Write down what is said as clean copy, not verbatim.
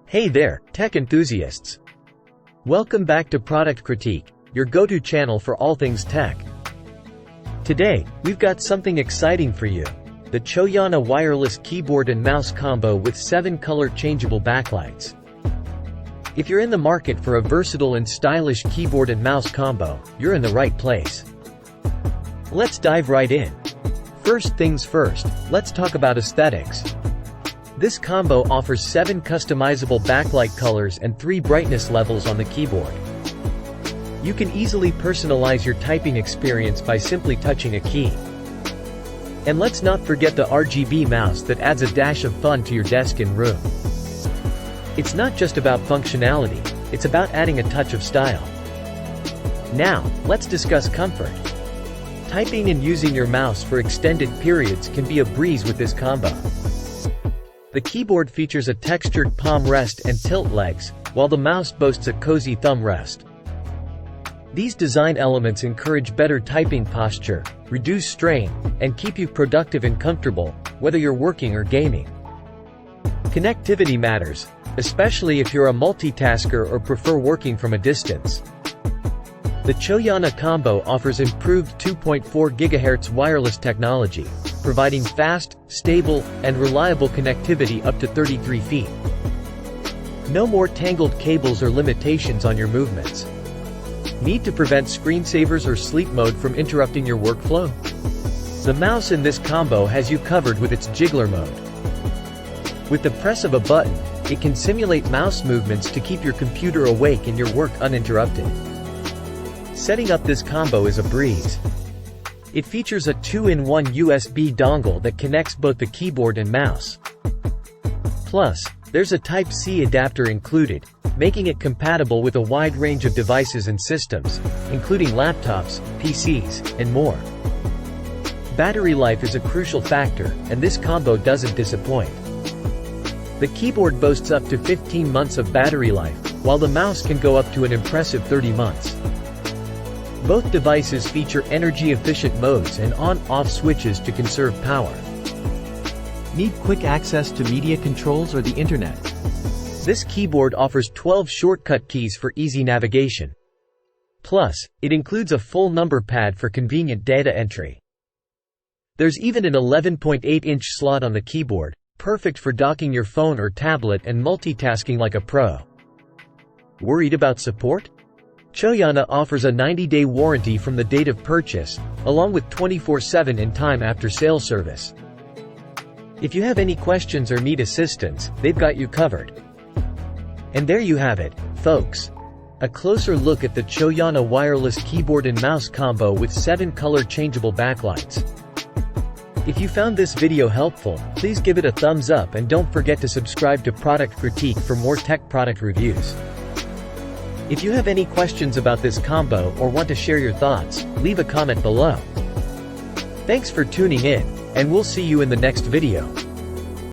Hey there, tech enthusiasts! Welcome back to Product Critique, your go-to channel for all things tech. Today, we've got something exciting for you. The Choyana wireless keyboard and mouse combo with 7 color changeable backlights. If you're in the market for a versatile and stylish keyboard and mouse combo, you're in the right place. Let's dive right in. First things first, let's talk about aesthetics. This combo offers 7 customizable backlight colors and 3 brightness levels on the keyboard. You can easily personalize your typing experience by simply touching a key. And let's not forget the RGB mouse that adds a dash of fun to your desk and room. It's not just about functionality, it's about adding a touch of style. Now, let's discuss comfort. Typing and using your mouse for extended periods can be a breeze with this combo. The keyboard features a textured palm rest and tilt legs, while the mouse boasts a cozy thumb rest. These design elements encourage better typing posture, reduce strain, and keep you productive and comfortable, whether you're working or gaming. Connectivity matters, especially if you're a multitasker or prefer working from a distance. The Choyana combo offers improved 2.4 GHz wireless technology, providing fast, stable, and reliable connectivity up to 33 feet. No more tangled cables or limitations on your movements. Need to prevent screensavers or sleep mode from interrupting your workflow? The mouse in this combo has you covered with its jiggler mode. With the press of a button, it can simulate mouse movements to keep your computer awake and your work uninterrupted. Setting up this combo is a breeze. It features a 2-in-1 USB dongle that connects both the keyboard and mouse. Plus, there's a Type-C adapter included, making it compatible with a wide range of devices and systems, including laptops, PCs, and more. Battery life is a crucial factor, and this combo doesn't disappoint. The keyboard boasts up to 15 months of battery life, while the mouse can go up to an impressive 30 months. Both devices feature energy-efficient modes and on-off switches to conserve power. Need quick access to media controls or the internet? This keyboard offers 12 shortcut keys for easy navigation. Plus, it includes a full number pad for convenient data entry. There's even an 11.8-inch slot on the keyboard, perfect for docking your phone or tablet and multitasking like a pro. Worried about support? Choyana offers a 90-day warranty from the date of purchase, along with 24/7 in time after sale service. If you have any questions or need assistance, they've got you covered. And there you have it, folks. A closer look at the Choyana wireless keyboard and mouse combo with 7 color changeable backlights. If you found this video helpful, please give it a thumbs up and don't forget to subscribe to Product Critique for more tech product reviews. If you have any questions about this combo or want to share your thoughts, leave a comment below. Thanks for tuning in, and we'll see you in the next video.